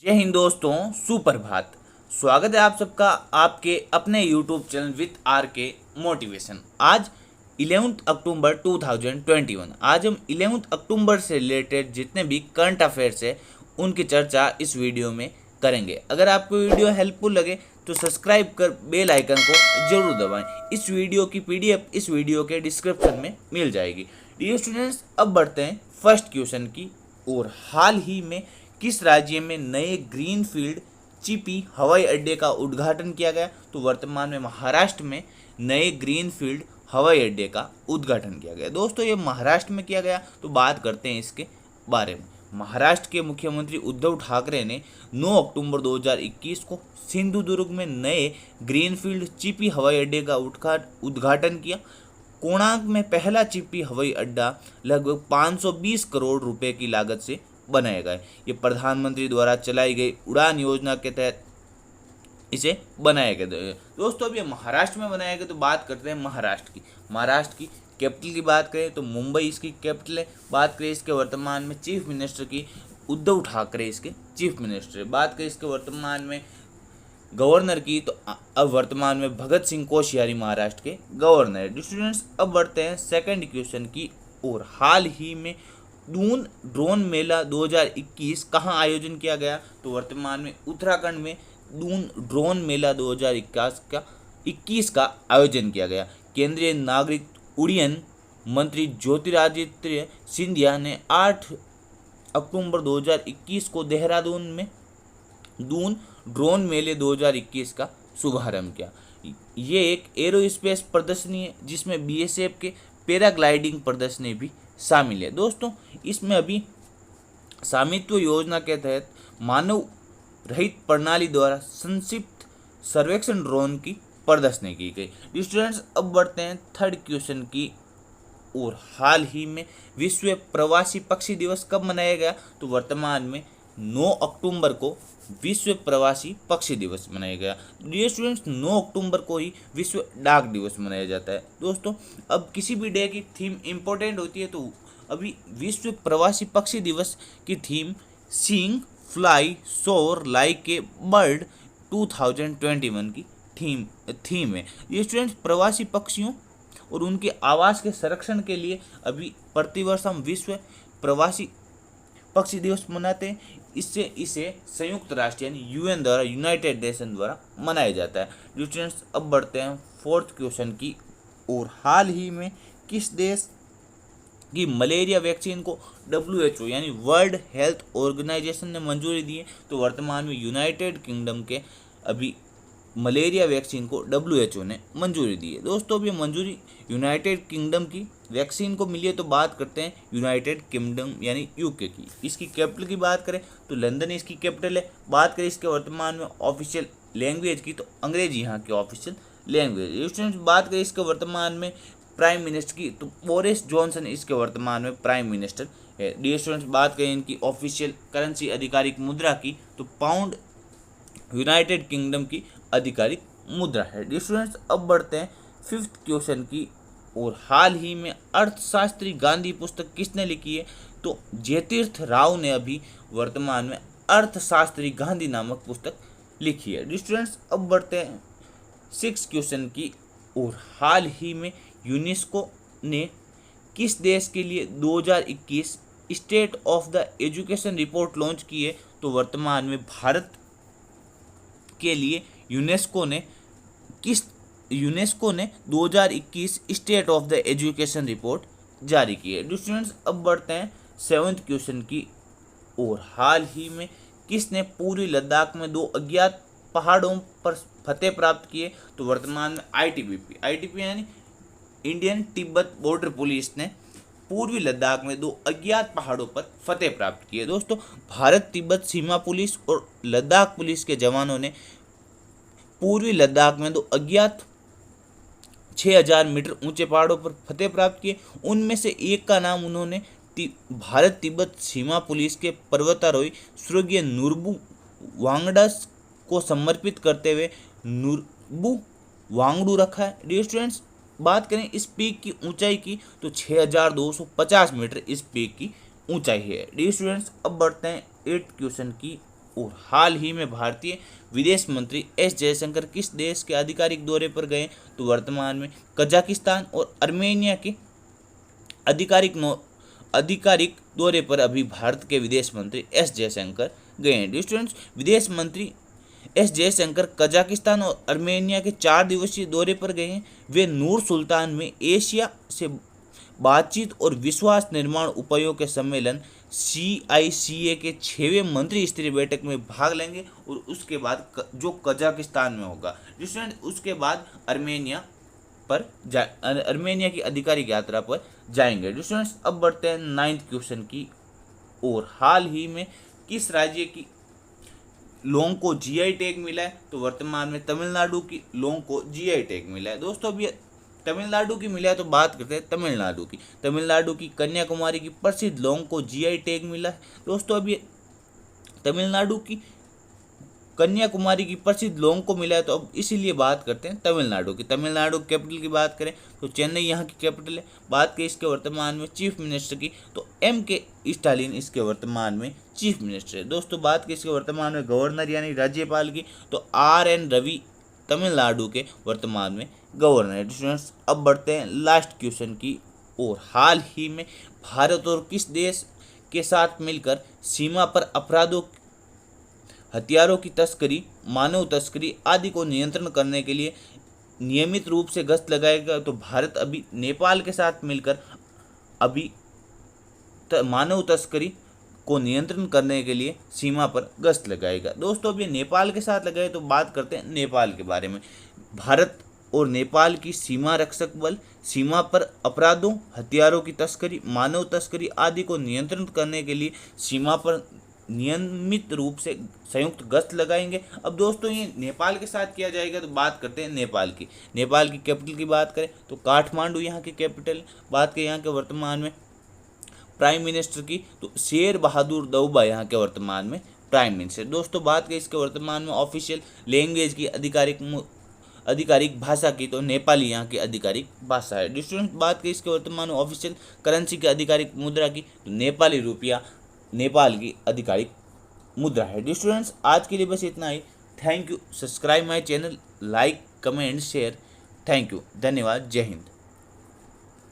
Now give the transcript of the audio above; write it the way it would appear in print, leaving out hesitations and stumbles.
जय हिंद दोस्तों, सुप्रभात। स्वागत है आप सबका आपके अपने YouTube चैनल विथ आर के मोटिवेशन। आज 11 अक्टूबर 2021। आज हम 11 अक्टूबर से रिलेटेड जितने भी करंट अफेयर्स है उनकी चर्चा इस वीडियो में करेंगे। अगर आपको वीडियो हेल्पफुल लगे तो सब्सक्राइब कर बेल आइकन को जरूर दबाएं। इस वीडियो की PDF इस वीडियो के डिस्क्रिप्शन में मिल जाएगी। डियर स्टूडेंट्स, अब बढ़ते हैं फर्स्ट क्वेश्चन की और। हाल ही में किस राज्य में नए ग्रीनफील्ड चिपी हवाई अड्डे का उद्घाटन किया गया? तो वर्तमान में महाराष्ट्र में नए ग्रीनफील्ड हवाई अड्डे का उद्घाटन किया गया। दोस्तों, ये महाराष्ट्र में किया गया, तो बात करते हैं इसके बारे में। महाराष्ट्र के मुख्यमंत्री उद्धव ठाकरे ने 9 अक्टूबर 2021 को सिंधुदुर्ग में नए ग्रीनफील्ड चिपी हवाई अड्डे का उद्घाटन किया। कोणार्क में पहला चिपी हवाई अड्डा लगभग 520 करोड़ रुपए की लागत से बनाया गया। ये प्रधानमंत्री द्वारा चलाई गई उड़ान योजना के तहत इसे बनाया गया। दोस्तों, अब ये महाराष्ट्र में बनाया गया, तो बात करते हैं महाराष्ट्र की कैपिटल की बात करें तो मुंबई इसकी कैपिटल है। बात करें इसके वर्तमान में चीफ मिनिस्टर की, उद्धव ठाकरे इसके चीफ मिनिस्टर। बात करें इसके वर्तमान में गवर्नर की, तो अब वर्तमान में भगत सिंह कोश्यारी महाराष्ट्र के गवर्नर है। स्टूडेंट्स, अब बढ़ते हैं सेकंड क्वेश्चन की और। हाल ही में दून ड्रोन मेला 2021 कहाँ आयोजन किया गया? तो वर्तमान में उत्तराखंड में दून ड्रोन मेला 2021 का आयोजन किया गया। केंद्रीय नागरिक उड्डयन मंत्री ज्योतिरादित्य सिंधिया ने 8 अक्टूबर 2021 को देहरादून में दून ड्रोन मेले 2021 का शुभारंभ किया। ये एक एरोस्पेस प्रदर्शनी है जिसमें BSF के पैराग्लाइडिंग प्रदर्शनी भी शामिल है। दोस्तों, इसमें अभी स्वामित्व योजना के तहत मानव रहित प्रणाली द्वारा संक्षिप्त सर्वेक्षण ड्रोन की प्रदर्शनी की गई। स्टूडेंट्स, अब बढ़ते हैं थर्ड क्वेश्चन की और। हाल ही में विश्व प्रवासी पक्षी दिवस कब मनाया गया? तो वर्तमान में 9 अक्टूबर को विश्व प्रवासी पक्षी दिवस मनाया गया। डियर स्टूडेंट्स, 9 अक्टूबर को ही विश्व डाक दिवस मनाया जाता है। दोस्तों, अब किसी भी डे की थीम इम्पोर्टेंट होती है, तो अभी विश्व प्रवासी पक्षी दिवस की थीम सीइंग फ्लाई सोर लाइक ए बर्ड 2021 की थीम है। ये स्टूडेंट्स, प्रवासी पक्षियों और उनके आवास के संरक्षण के लिए अभी प्रतिवर्ष हम विश्व प्रवासी पक्षी दिवस मनाते हैं। इसे संयुक्त राष्ट्र यानी UN द्वारा, यूनाइटेड नेशन द्वारा मनाया जाता है। स्टूडेंट्स, अब बढ़ते हैं फोर्थ क्वेश्चन की और। हाल ही में किस देश की मलेरिया वैक्सीन को WHO यानी वर्ल्ड हेल्थ ऑर्गेनाइजेशन ने मंजूरी दी है? तो वर्तमान में यूनाइटेड किंगडम के अभी मलेरिया वैक्सीन को WHO ने मंजूरी दी है। दोस्तों, अब ये मंजूरी यूनाइटेड किंगडम की वैक्सीन को मिली है, तो बात करते हैं यूनाइटेड किंगडम यानी UK की। इसकी कैपिटल की बात करें तो लंदन इसकी कैपिटल है। बात करें इसके वर्तमान में ऑफिशियल लैंग्वेज की, तो अंग्रेजी यहाँ की ऑफिशियल लैंग्वेज है। स्टूडेंट्स, बात करें इसके वर्तमान में प्राइम मिनिस्टर की, तो बोरिस जॉनसन इसके वर्तमान में प्राइम मिनिस्टर है। डियर स्टूडेंट्स, बात करें इनकी ऑफिशियल करेंसी आधिकारिक मुद्रा की, तो पाउंड यूनाइटेड किंगडम की आधिकारिक मुद्रा है। डियर स्टूडेंट्स, अब बढ़ते हैं फिफ्थ क्वेश्चन की और। हाल ही में अर्थशास्त्री गांधी पुस्तक किसने लिखी है? तो जयतीर्थ राव ने अभी वर्तमान में अर्थशास्त्री गांधी नामक पुस्तक लिखी है। डियर स्टूडेंट्स, अब बढ़ते हैं सिक्स क्वेश्चन की और। हाल ही में यूनेस्को ने किस देश के लिए 2021 state of the education report launch की है? तो वर्तमान में भारत के लिए यूनेस्को ने 2021 state of the education report जारी की है। स्टूडेंट्स, अब बढ़ते हैं सेवंथ क्वेश्चन की और। हाल ही में किसने पूर्वी लद्दाख में 2 अज्ञात पहाड़ों पर फतेह प्राप्त किए? तो वर्तमान में ITBP यानी इंडियन तिब्बत बॉर्डर पुलिस ने पूर्वी लद्दाख में 2 अज्ञात पहाड़ों पर फतेह प्राप्त किए। दोस्तों, भारत तिब्बत सीमा पुलिस और लद्दाख पुलिस के जवानों ने पूर्वी लद्दाख में 2 अज्ञात 6000 मीटर ऊंचे पहाड़ों पर फतेह प्राप्त किए। उनमें से एक का नाम उन्होंने भारत तिब्बत सीमा पुलिस के पर्वतारोही स्वर्गीय नुरबू वांगडस को समर्पित करते हुए नुरबू वांगडू रखा है। डियर स्टूडेंट्स, बात करें इस पीक की ऊंचाई की, तो 6250 मीटर इस पीक की ऊंचाई है। डियर स्टूडेंट्स, अब बढ़ते हैं 8th क्वेश्चन की और हाल ही में भारतीय विदेश मंत्री एस जयशंकर किस देश के आधिकारिक दौरे पर गए? तो वर्तमान में कजाकिस्तान और आर्मेनिया के आधिकारिक दौरे पर अभी भारत के विदेश मंत्री एस जयशंकर गए हैं। स्टूडेंट्स, विदेश मंत्री एस जयशंकर कजाकिस्तान और आर्मेनिया के 4 दिवसीय दौरे पर गए हैं। वे नूर सुल्तान में एशिया से बातचीत और विश्वास निर्माण उपायों के सम्मेलन CICA के 6वें मंत्री स्तरीय बैठक में भाग लेंगे और उसके बाद जो कजाकिस्तान में होगा स्टूडेंट, उसके बाद आर्मेनिया की आधिकारिक यात्रा पर जाएंगे। स्टूडेंट्स, अब बढ़ते हैं 9th क्वेश्चन की और हाल ही में किस राज्य की लौंग को GI टैग मिला है? तो वर्तमान में तमिलनाडु की लौंग को GI टैग मिला है। दोस्तों, अभी तमिलनाडु की मिला है तो बात करते हैं तमिलनाडु की कन्याकुमारी की प्रसिद्ध लौंग को GI टैग मिला है। दोस्तों, अभी तमिलनाडु की कन्याकुमारी की प्रसिद्ध लौंग को मिला है तो अब इसीलिए बात करते हैं तमिलनाडु कैपिटल की बात करें तो चेन्नई यहाँ की कैपिटल है। बात करें इसके वर्तमान में चीफ मिनिस्टर की तो MK स्टालिन इसके वर्तमान में चीफ मिनिस्टर है। दोस्तों, बात करें इसके वर्तमान में गवर्नर यानी राज्यपाल की तो RN रवि तमिलनाडु के वर्तमान में गवर्नर है। स्टूडेंट्स, अब बढ़ते हैं लास्ट क्वेश्चन की और हाल ही में भारत और किस देश के साथ मिलकर सीमा पर अपराधों, हथियारों की तस्करी, मानव तस्करी आदि को नियंत्रण करने के लिए नियमित रूप से गश्त लगाएगा? तो भारत अभी नेपाल के साथ मिलकर अभी मानव तस्करी को नियंत्रण करने के लिए सीमा पर गश्त लगाएगा। दोस्तों, अब ये नेपाल के साथ लगाए तो बात करते हैं नेपाल के बारे में। भारत और नेपाल की सीमा रक्षक बल सीमा पर अपराधों, हथियारों की तस्करी, मानव तस्करी आदि को नियंत्रण करने के लिए सीमा पर नियमित रूप से संयुक्त गश्त लगाएंगे। अब दोस्तों, ये नेपाल के साथ किया जाएगा तो बात करते हैं नेपाल की कैपिटल की बात करें तो काठमांडू यहाँ की कैपिटल। बात करें यहाँ के वर्तमान में प्राइम मिनिस्टर की तो शेर बहादुर देउबा यहाँ के वर्तमान में प्राइम मिनिस्टर। दोस्तों, बात करें इसके वर्तमान में ऑफिशियल लैंग्वेज की आधिकारिक भाषा की तो नेपाली यहाँ की आधिकारिक भाषा है। स्टूडेंट, बात करें इसके वर्तमान में ऑफिशियल करेंसी की आधिकारिक मुद्रा की तो नेपाली रुपया नेपाल की आधिकारिक मुद्रा है। स्टूडेंट्स, आज के लिए बस इतना ही। Thank you. Subscribe my channel, like, comment, share. Thank you, धन्यवाद, जय हिंद।